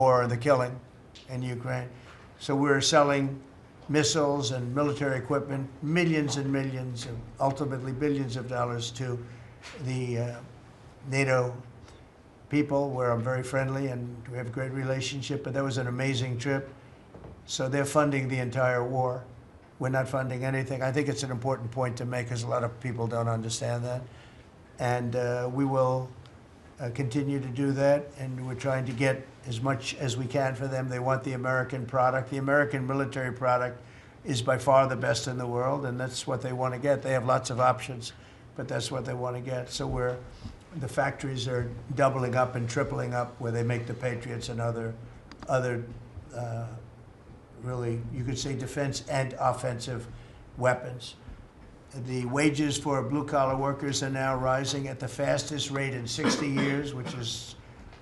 war, the killing in Ukraine. So we're selling missiles and military equipment, millions and millions, and ultimately billions of dollars to the NATO people, where I'm very friendly and we have a great relationship. But that was an amazing trip. So they're funding the entire war. We're not funding anything. I think it's an important point to make because a lot of people don't understand that. And we will continue to do that. And we're trying to get as much as we can for them. They want the American product. The American military product is by far the best in the world, and that's what they want to get. They have lots of options, but that's what they want to get. So the factories are doubling up and tripling up where they make the Patriots and other really, you could say, defense and offensive weapons. The wages for blue-collar workers are now rising at the fastest rate in 60 years, which is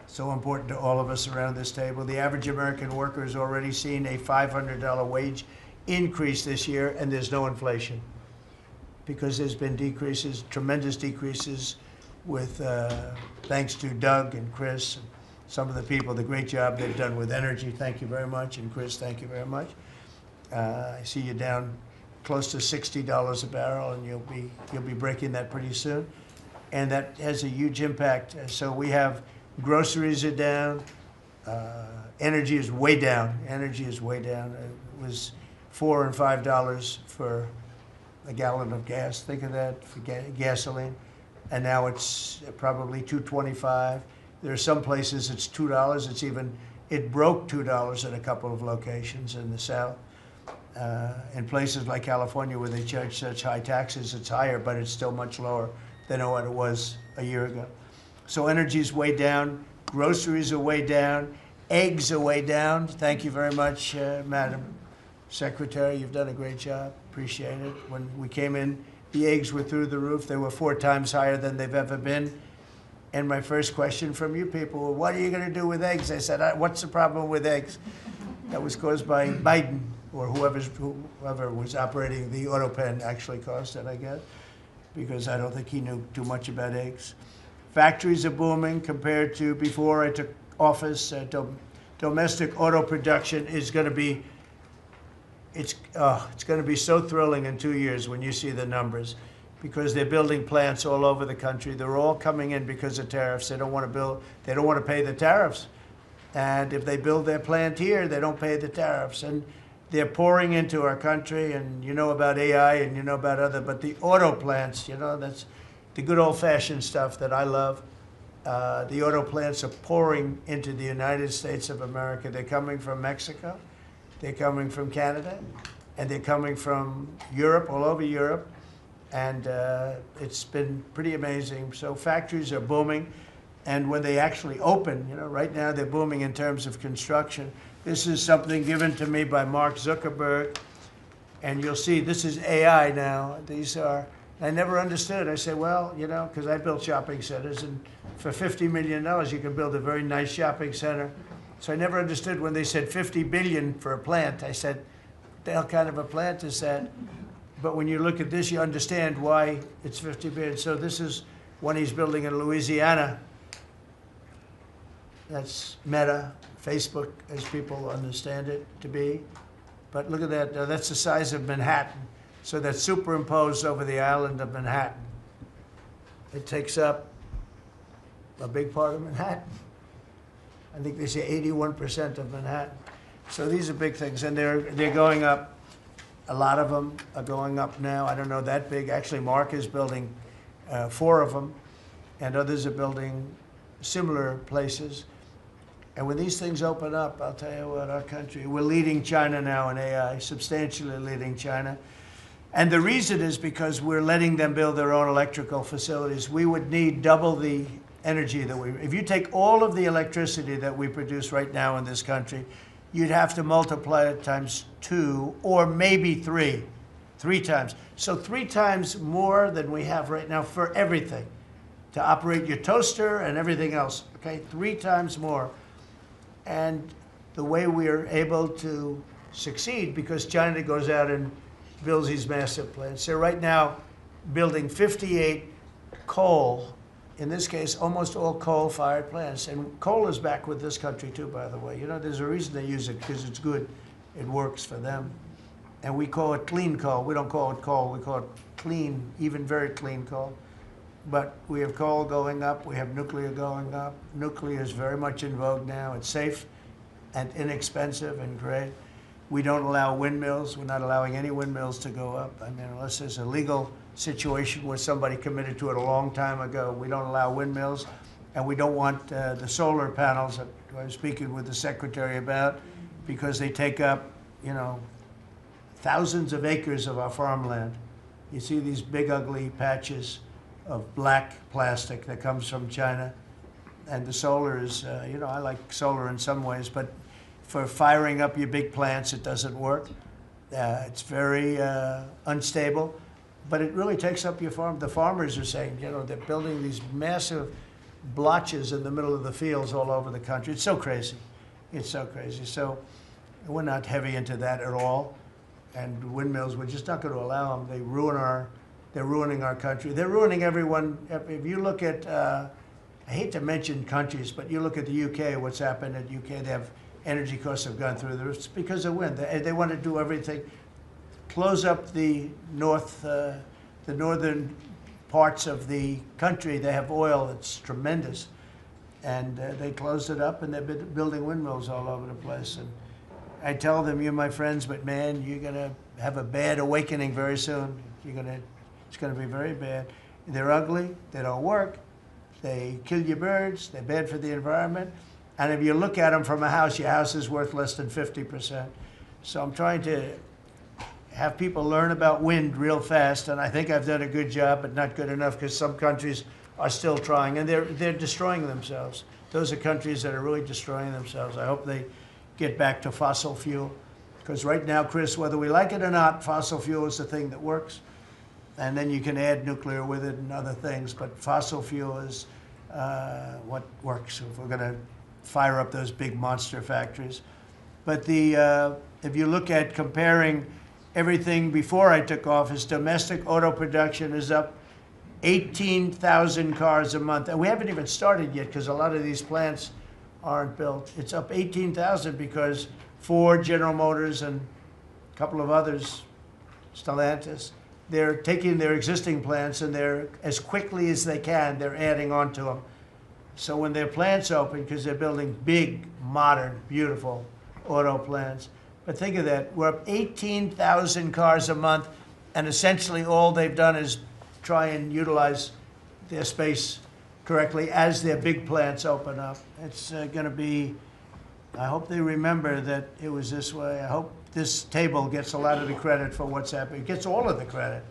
so important to all of us around this table. The average American worker has already seen a $500 wage increase this year, and there's no inflation because there's been decreases, tremendous decreases with, thanks to Doug and Chris, and some of the people, the great job they've done with energy. Thank you very much. And Chris, thank you very much. I see you down close to $60 a barrel, and you'll be breaking that pretty soon. And that has a huge impact. So we have groceries are down. Energy is way down. Energy is way down. It was $4 and $5 for a gallon of gas. Think of that for gasoline. And now it's probably $2.25. There are some places it's $2. It broke $2 at a couple of locations in the South. In places like California where they charge such high taxes, it's higher, but it's still much lower than what it was a year ago. So energy's way down. Groceries are way down. Eggs are way down. Thank you very much, Madam Secretary. You've done a great job. Appreciate it. When we came in, the eggs were through the roof. They were 4 times higher than they've ever been. And my first question from you people were, what are you going to do with eggs? I said, what's the problem with eggs? That was caused by Biden, or whoever was operating the auto pen actually caused it, I guess, because I don't think he knew too much about eggs. Factories are booming compared to before I took office. Domestic auto production is going to be, it's going to be so thrilling in 2 years when you see the numbers, because they're building plants all over the country. They're all coming in because of tariffs. They don't want to pay the tariffs. And if they build their plant here, they don't pay the tariffs. And they're pouring into our country, and you know about AI and you know about but the auto plants, that's the good old-fashioned stuff that I love. The auto plants are pouring into the United States of America. They're coming from Mexico, they're coming from Canada, and they're coming from Europe, all over Europe. And it's been pretty amazing. So factories are booming. And when they actually open, right now they're booming in terms of construction. This is something given to me by Mark Zuckerberg. And you'll see this is AI now. These are, I never understood. I said, well, because I built shopping centers, and for $50 million, you can build a very nice shopping center. So I never understood when they said $50 billion for a plant. I said, what the hell kind of a plant is that? But when you look at this, you understand why it's 50 billion. So this is one he's building in Louisiana. That's Meta, Facebook, as people understand it to be. But look at that. That's the size of Manhattan. So that's superimposed over the island of Manhattan. It takes up a big part of Manhattan. I think they say 81% of Manhattan. So these are big things, and they're going up. A lot of them are going up now. I don't know that big. Actually, Mark is building 4 of them, and others are building similar places. And when these things open up, I'll tell you what, our country, we're leading China now in AI, substantially leading China. And the reason is because we're letting them build their own electrical facilities. We would need double the energy that if you take all of the electricity that we produce right now in this country, you'd have to multiply it times 2 or maybe 3 times. So 3 times more than we have right now for everything, to operate your toaster and everything else, okay? 3 times more. And the way we are able to succeed, because China goes out and builds these massive plants. They're right now building 58 coal in this case, almost all coal-fired plants. And coal is back with this country too, by the way. You know, there's a reason they use it, because it's good. It works for them. And we call it clean coal. We don't call it coal. We call it clean, even very clean coal. But we have coal going up. We have nuclear going up. Nuclear is very much in vogue now. It's safe and inexpensive and great. We don't allow windmills. We're not allowing any windmills to go up. I mean, unless there's a legal situation where somebody committed to it a long time ago, we don't allow windmills. And we don't want the solar panels that I was speaking with the secretary about, because they take up, you know, thousands of acres of our farmland. You see these big, ugly patches of black plastic that comes from China. And the solar is, you know, I like solar in some ways, but for firing up your big plants, it doesn't work. It's very unstable, but it really takes up your farm. The farmers are saying, you know, they're building these massive blotches in the middle of the fields all over the country. It's so crazy. It's so crazy. So we're not heavy into that at all. And windmills, we're just not going to allow them. They're ruining our country. They're ruining everyone. If you look at, I hate to mention countries, but you look at the UK, what's happened at UK, they have energy costs have gone through the roof. It's because of wind. They want to do everything, close up the northern parts of the country. They have oil that's tremendous. And they closed it up, and they're building windmills all over the place. And I tell them, you're my friends, but man, you're going to have a bad awakening very soon. It's going to be very bad. They're ugly. They don't work. They kill your birds. They're bad for the environment. And if you look at them from a house, your house is worth less than 50%. So I'm trying to have people learn about wind real fast, and I think I've done a good job, but not good enough, because some countries are still trying, and they're destroying themselves. Those are countries that are really destroying themselves. I hope they get back to fossil fuel, because right now, Chris, whether we like it or not, fossil fuel is the thing that works, and then you can add nuclear with it and other things, but fossil fuel is what works if we're going to fire up those big monster factories. But if you look at comparing everything before I took office, domestic auto production is up 18,000 cars a month. And we haven't even started yet, because a lot of these plants aren't built. It's up 18,000 because Ford, General Motors, and a couple of others, Stellantis, they're taking their existing plants, and they're, as quickly as they can, they're adding on to them. So when their plants open, because they're building big, modern, beautiful auto plants. But think of that, we're up 18,000 cars a month, and essentially all they've done is try and utilize their space correctly as their big plants open up. It's going to be, I hope they remember that it was this way. I hope this table gets a lot of the credit for what's happening. It gets all of the credit,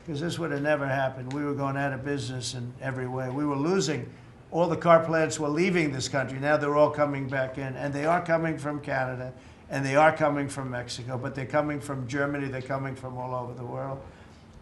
because this would have never happened. We were going out of business in every way. We were losing. All the car plants were leaving this country. Now they're all coming back in, and they are coming from Canada, and they are coming from Mexico, but they're coming from Germany. They're coming from all over the world.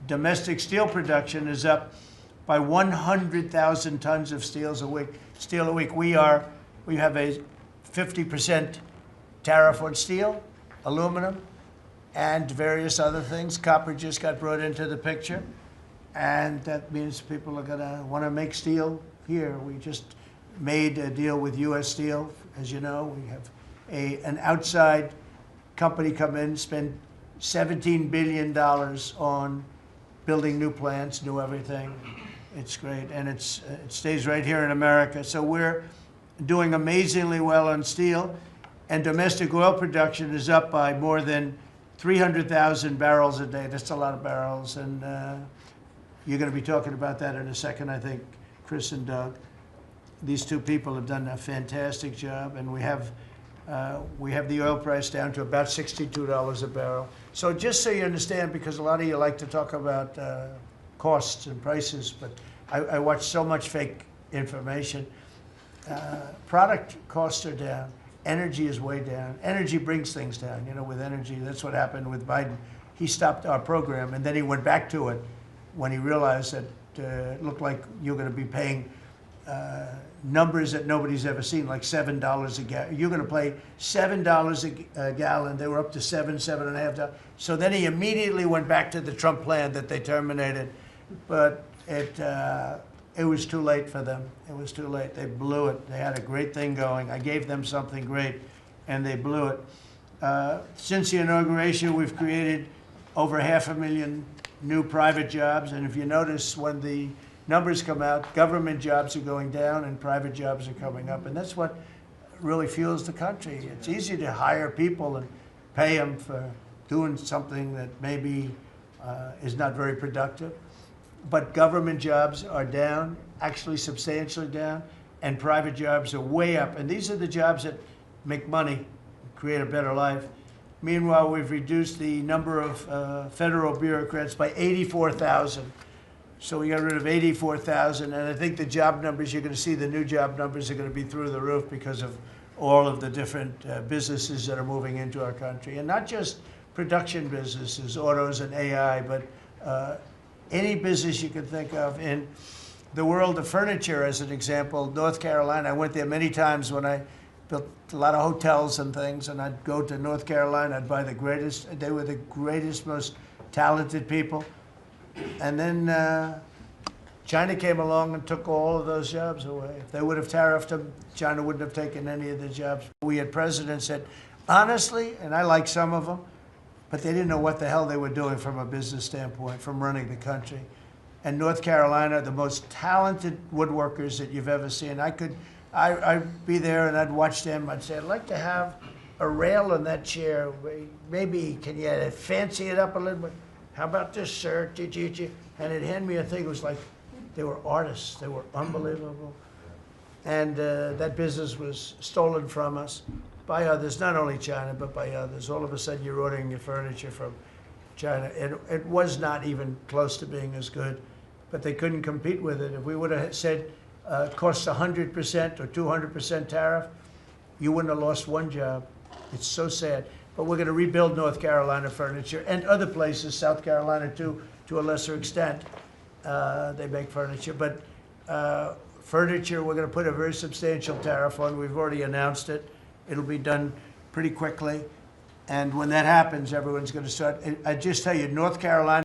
Domestic steel production is up by 100,000 tons of steel a week. We have a 50% tariff on steel, aluminum, and various other things. Copper just got brought into the picture, and that means people are going to want to make steel here. We just made a deal with U.S. Steel. As you know, we have an outside company come in, spend $17 billion on building new plants, new everything. It's great, and it stays right here in America. So we're doing amazingly well on steel, and domestic oil production is up by more than 300,000 barrels a day. That's a lot of barrels, and you're going to be talking about that in a second, I think, Chris and Doug. These two people have done a fantastic job, and we have the oil price down to about $62 a barrel. So just so you understand, because a lot of you like to talk about costs and prices, but I watch so much fake information. Product costs are down. Energy is way down. Energy brings things down. You know, with energy, that's what happened with Biden. He stopped our program, and then he went back to it when he realized that it looked like you're going to be paying numbers that nobody's ever seen, like $7 a gallon. You're going to pay $7 a gallon. They were up to $7.50. So then he immediately went back to the Trump plan that they terminated. But it was too late for them. It was too late. They blew it. They had a great thing going. I gave them something great, and they blew it. Since the inauguration, we've created over 500,000 new private jobs, and if you notice, when the numbers come out, government jobs are going down and private jobs are coming up, and that's what really fuels the country. It's easy to hire people and pay them for doing something that maybe is not very productive, but government jobs are down, actually substantially down, and private jobs are way up, and these are the jobs that make money, create a better life. Meanwhile, we've reduced the number of federal bureaucrats by 84,000. So we got rid of 84,000, and I think the job numbers, you're going to see the new job numbers are going to be through the roof because of all of the different businesses that are moving into our country. And not just production businesses, autos and AI, but any business you can think of. In the world of furniture, as an example, North Carolina, I went there many times when I built a lot of hotels and things, and I'd go to North Carolina, I'd buy the greatest, they were the greatest, most talented people. And then China came along and took all of those jobs away. If they would have tariffed them, China wouldn't have taken any of the jobs. We had presidents that, honestly, and I like some of them, but they didn't know what the hell they were doing from a business standpoint, from running the country. And North Carolina, the most talented woodworkers that you've ever seen. I'd be there and I'd watch them. I'd say, I'd like to have a rail in that chair. Maybe can you fancy it up a little bit? How about this, sir? And they'd hand me a thing. It was like they were artists. They were unbelievable. And that business was stolen from us by others, not only China, but by others. All of a sudden, you're ordering your furniture from China. It was not even close to being as good, but they couldn't compete with it. If we would have said costs 100% or 200% tariff, you wouldn't have lost one job. It's so sad. But we're going to rebuild North Carolina furniture and other places, South Carolina too, to a lesser extent. They make furniture. But furniture, we're going to put a very substantial tariff on. We've already announced it. It'll be done pretty quickly. And when that happens, everyone's going to start. I just tell you, North Carolina